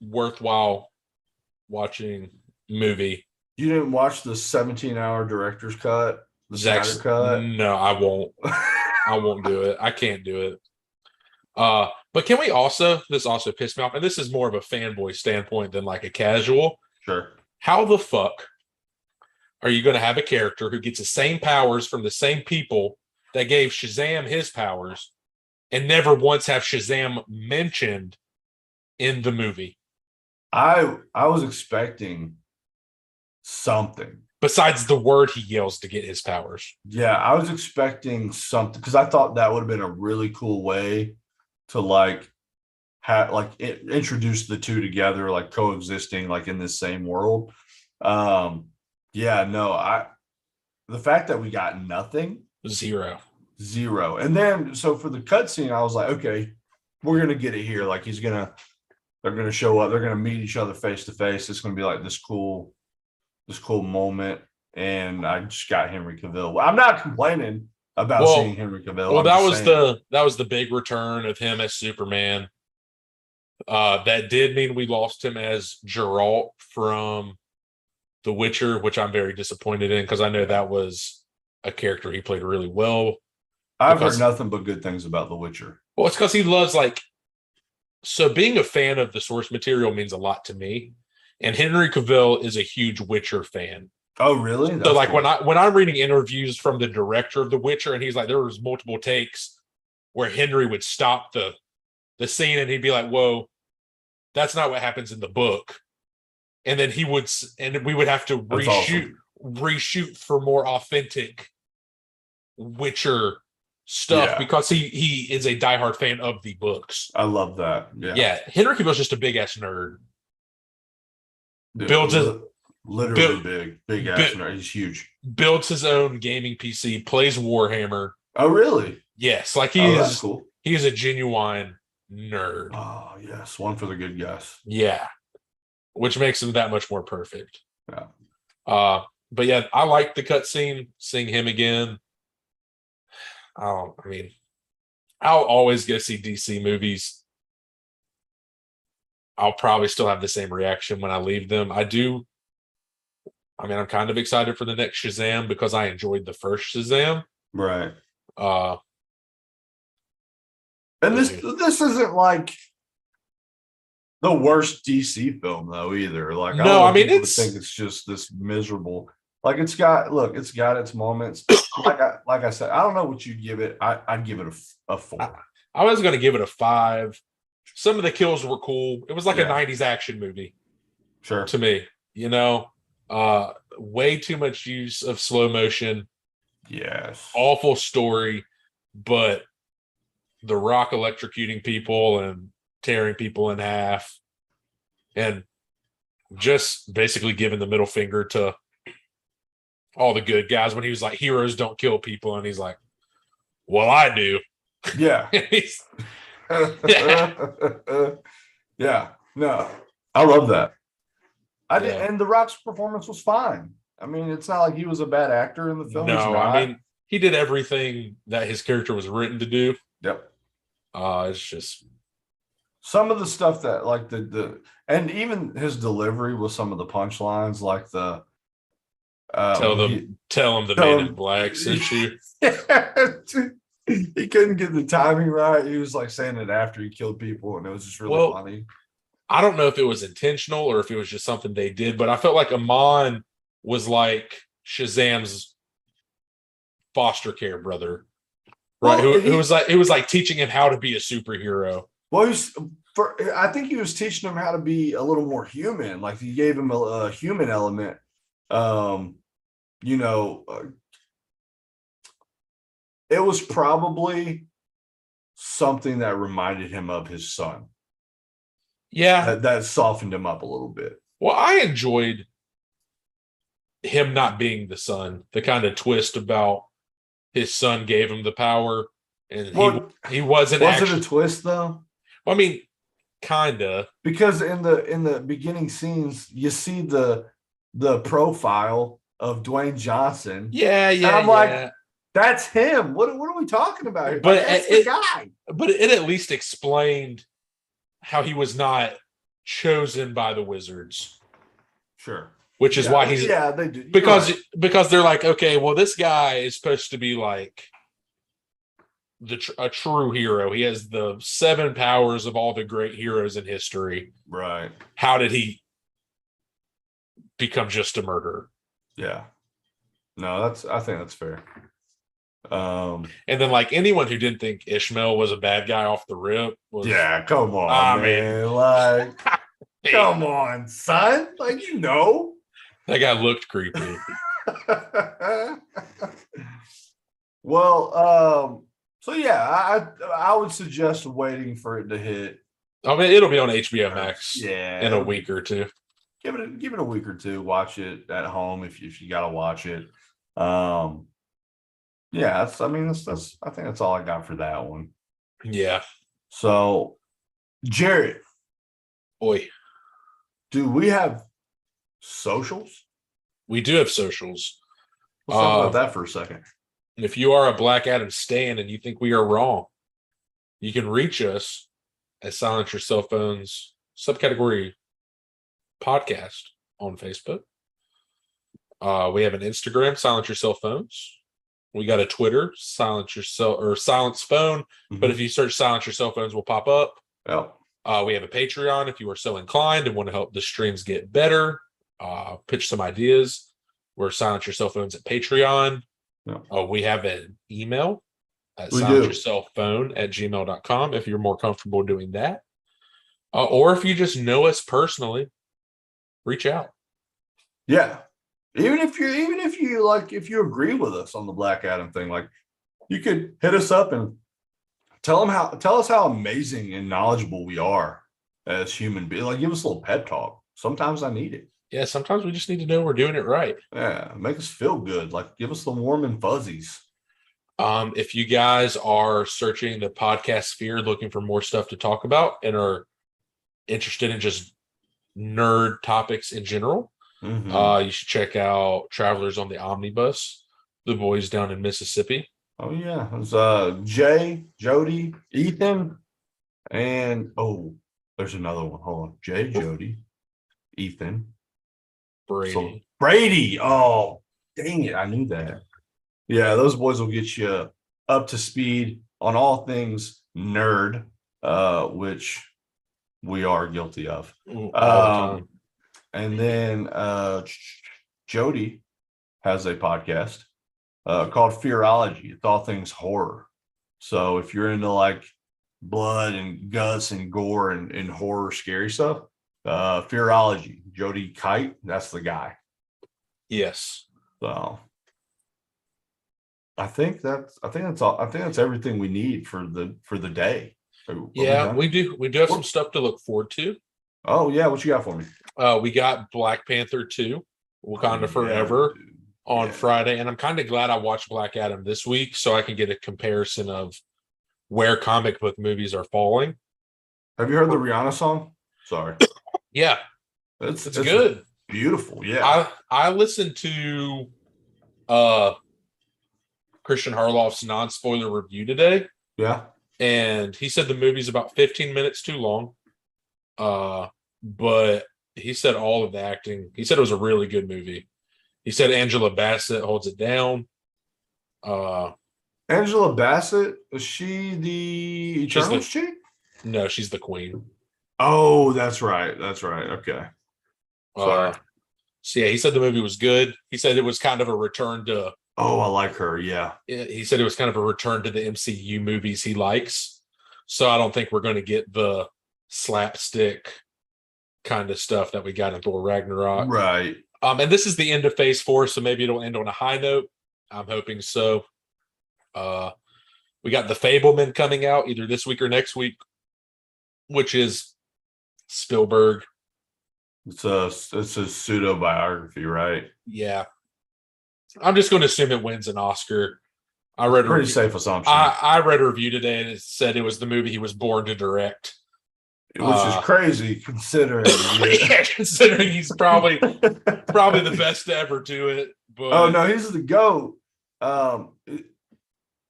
worthwhile watching movie. You didn't watch the 17-hour director's cut, the Snyder Zach's cut? no, I won't. I won't do it. I can't do it. But can we also? This also pissed me off, and this is more of a fanboy standpoint than like a casual. Sure. How the fuck are you going to have a character who gets the same powers from the same people that gave Shazam his powers, and never once have Shazam mentioned in the movie I was expecting something. besides the word he yells to get his powers? Yeah, I was expecting something because I thought that would have been a really cool way to like have introduce the two together, like coexisting, like in this same world. Um, yeah, no, the fact that we got nothing, Zero. zero, and then so for the cutscene, I was like, okay, we're gonna get it here. Like they're gonna show up, they're gonna meet each other face to face. It's gonna be like this cool moment, and I just got Henry Cavill. Well, I'm not complaining about seeing Well, Henry Cavill. well, I'm just saying, that was the big return of him as Superman. That did mean we lost him as Geralt from The Witcher, which I'm very disappointed in because I know that was a character he played really well. I've heard Because nothing but good things about The Witcher. well, it's because he loves like so being a fan of the source material means a lot to me. And Henry Cavill is a huge Witcher fan. Oh, really? So That's like cool. when I'm reading interviews from the director of The Witcher, and he's like, there was multiple takes where Henry would stop the scene and he'd be like, "Whoa, that's not what happens in the book." And then we would have to That's awesome. reshoot for more authentic Witcher stuff Yeah, because he is a diehard fan of the books. I love that. Yeah, Yeah, Henry Cavill's just a big ass nerd. dude, Builds his literally build, big ass build, nerd. He's huge. builds his own gaming PC, plays Warhammer. Oh, really? Yes, like Oh, that's cool. he is a genuine nerd. Oh, yes, one for the good guys. Yeah, which makes him that much more perfect. Yeah. But yeah, I like the cutscene, seeing him again. I mean, I'll always go see DC movies. I'll probably still have the same reaction when I leave them. I do. I mean, I'm kind of excited for the next Shazam because I enjoyed the first Shazam. Right. Uh, And but this isn't like the worst DC film though either. Like I don't no, I want mean people to think it's just this miserable. Like it's got its moments. Like I said, I don't know what you'd give it. I'd give it a 4. I was going to give it a 5. Some of the kills were cool. It was like a Yeah. 90s action movie Sure. to me, you know. Way too much use of slow motion, Yes. awful story, but The Rock electrocuting people and tearing people in half and just basically giving the middle finger to all the good guys when he was like, heroes don't kill people. And he's like, well, I do. Yeah. He's- Yeah. No. I love that. I did, Yeah. and The Rock's performance was fine. I mean, it's not like he was a bad actor in the film. He's no, not. I mean, he did everything that his character was written to do. Yep. It's just Some of the stuff that like and even his delivery with some of the punchlines, like the tell when them the tell man him- in black sent you. he couldn't get the timing right. He was like saying it after he killed people, and it was just really Well, funny. I don't know if it was intentional or if it was just something they did, but I felt like Amon was like Shazam's foster care brother, right? Well, Who was like it was like teaching him how to be a superhero. Well, I think he was teaching him how to be a little more human. Like he gave him a human element. You know, it was probably something that reminded him of his son. Yeah. That softened him up a little bit. Well, I enjoyed him not being the son, the kind of twist about his son gave him the power and he wasn't Was actually, it a twist though? I mean, kinda. Because in the beginning scenes, you see the profile of Dwayne Johnson. Yeah, And yeah, I'm like, yeah. that's him. What are we talking about here? But Like, that's the guy. But it at least explained how he was not chosen by the Wizards, Sure. which is why he's they do. You're because right. because they're like, okay, well, this guy is supposed to be like a true hero. He has the 7 powers of all the great heroes in history. Right. How did he become just a murderer? Yeah. No, I think that's fair. And then like anyone who didn't think Ishmael was a bad guy off the rip was come on, I man. Like, come on, son. Like, that guy looked creepy. Well, so yeah, I would suggest waiting for it to hit. I mean, it'll be on HBO Max Yeah, in a week or two. Give it a week or two. Watch it at home if you gotta watch it. Yeah, I think that's all I got for that one. Yeah. So, Jared, Boy, do we have socials? we do have socials. Let's talk about that for a second. If you are a Black Adam stan and you think we are wrong, you can reach us at Silence Your Cell Phones subcategory podcast on Facebook. We have an Instagram, Silence Your Cell Phones. We got a Twitter, Silence Phone. But if you search Silence Your Cell Phones, will pop up. Oh. We have a Patreon if you are so inclined and want to help the streams get better. Pitch some ideas. We're Silence Your Cell Phones at Patreon. We have an email at silenceyourcellphone@gmail.com if you're more comfortable doing that. Or if you just know us personally, reach out. Yeah. Even if you agree with us on the Black Adam thing, like, you could hit us up and tell us how amazing and knowledgeable we are as human beings. Like, give us a little pep talk. Sometimes I need it. Yeah, sometimes we just need to know we're doing it right. Yeah, make us feel good. Like, give us the warm and fuzzies. If you guys are searching the podcast sphere looking for more stuff to talk about and are interested in just nerd topics in general, you should check out Travelers on the Omnibus, the boys down in Mississippi. Oh yeah, it was Jay, Jody, Ethan, and there's another one. Hold on, Jay, Jody, Ethan, Brady. Oh, dang it, I knew that. Yeah, those boys will get you up to speed on all things nerd, which we are guilty of. All the time. And then Jody has a podcast called Fearology. It's all things horror. So if you're into like blood and guts and gore and horror, scary stuff, Fearology, Jody Kite, that's the guy. Yes. So I think that's all. I think that's everything we need for the day. Yeah, we do have some stuff to look forward to. Oh yeah, what you got for me? We got Black Panther 2, Wakanda Forever on Friday, and I'm kind of glad I watched Black Adam this week so I can get a comparison of where comic book movies are falling. Have you heard the Rihanna song? Sorry. Yeah, it's good. Beautiful. Yeah. I listened to Christian Harloff's non-spoiler review today. Yeah. And he said the movie's about 15 minutes too long. But he said all of the acting. He said it was a really good movie. He said Angela Bassett holds it down. Angela Bassett, is she the Eternals chick? No, she's the queen. Oh, that's right. That's right. Okay. Sorry. So yeah, he said the movie was good. He said it was kind of a return to. Oh, I like her. Yeah. He said it was kind of a return to the MCU movies he likes. So I don't think we're going to get the slapstick kind of stuff that we got in Thor Ragnarok. Right. And this is the end of Phase 4, so maybe it'll end on a high note. I'm hoping so. We got The Fableman coming out either this week or next week, which is Spielberg. It's a pseudo biography, right? Yeah. I'm just going to assume it wins an Oscar. I read pretty safe assumption. I read a review today and it said it was the movie he was born to direct, which is crazy considering. Yeah, considering he's probably the best to ever do it. But Oh no, he's the GOAT.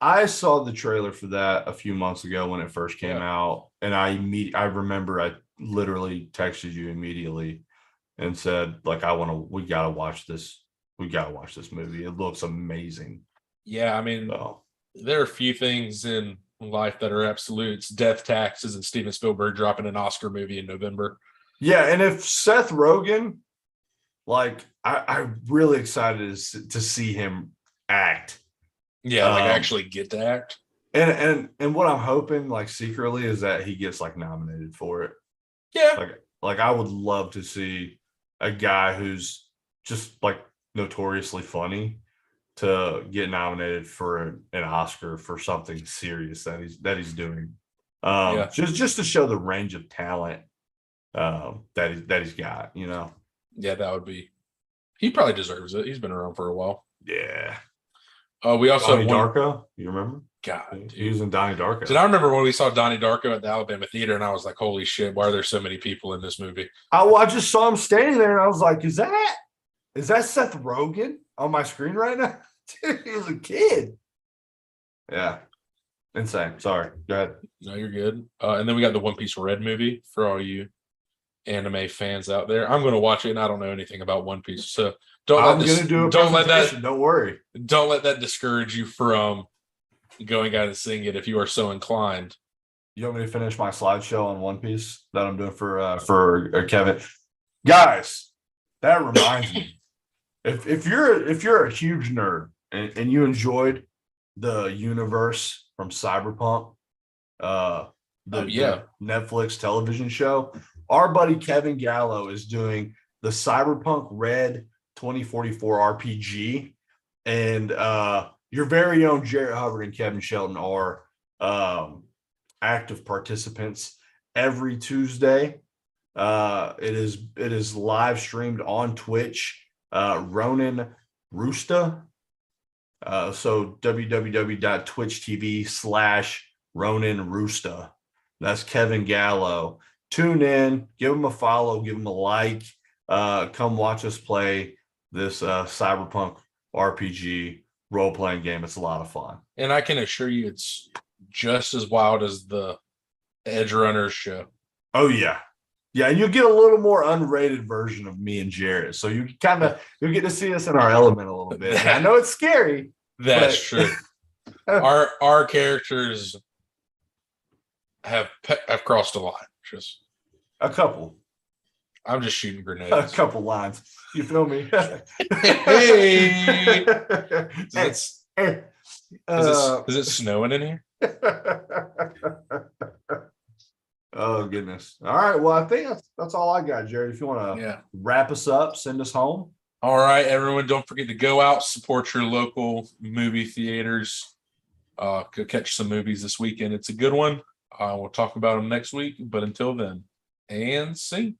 I saw the trailer for that a few months ago when it first came yeah, out, and I remember I literally texted you immediately and said, like, we gotta watch this. We gotta watch this movie. It looks amazing. yeah. I mean, So there are a few things in life that are absolutes. Death, taxes, and Steven Spielberg dropping an Oscar movie in November. yeah, and if Seth Rogen, like, I'm really excited to see him act. Yeah, like actually get to act. And what I'm hoping, like, secretly, is that he gets like nominated for it. Yeah, Like I would love to see a guy who's just like notoriously funny to get nominated for an Oscar for something serious that he's doing. yeah, Just to show the range of talent that he's got, you know. yeah. That would be. He probably deserves it. He's been around for a while. Yeah. We also Donnie have one. Darko, you remember? God, He was dude. in Donnie Darko. Did I remember when we saw Donnie Darko at the Alabama Theater, and I was like, "Holy shit! Why are there so many people in this movie?" I just saw him standing there and I was like, is that Seth Rogen on my screen right now? Dude, he was a kid. Yeah. Insane. Sorry. Go ahead. No, you're good. And then we got the One Piece Red movie for all you anime fans out there. I'm going to watch it, and I don't know anything about One Piece, so I'm gonna do a don't let presentation. that Don't worry. don't let that discourage you from going out and seeing it if you are so inclined. You want me to finish my slideshow on One Piece that I'm doing for Kevin? Guys, that reminds me. If you're a huge nerd and you enjoyed the universe from Cyberpunk, Yeah, the Netflix television show, our buddy Kevin Gallo is doing the Cyberpunk Red 2044 RPG, and your very own Jarrett Hubbard and Kevin Shelton are active participants every Tuesday. It is live streamed on Twitch. Ronin Roosta. So www.twitch.tv/Ronin Roosta. That's Kevin Gallo. Tune in, give him a follow, give him a like. Come watch us play this Cyberpunk RPG role-playing game. It's a lot of fun. and I can assure you, it's just as wild as the Edge Runners show. Oh yeah. Yeah, and you'll get a little more unrated version of me and Jared. So you'll get to see us in our element a little bit. And I know it's scary. That's but... true. Our characters have crossed a line. Just a couple. I'm just shooting A grenades. couple lines. You feel me? Hey, is it snowing in here? Oh goodness. All right. Well, I think that's all I got, Jared. If you want to wrap us up, send us home. All right, everyone. Don't forget to go out, support your local movie theaters. Go catch some movies this weekend. It's a good one. We'll talk about them next week. But until then, and see.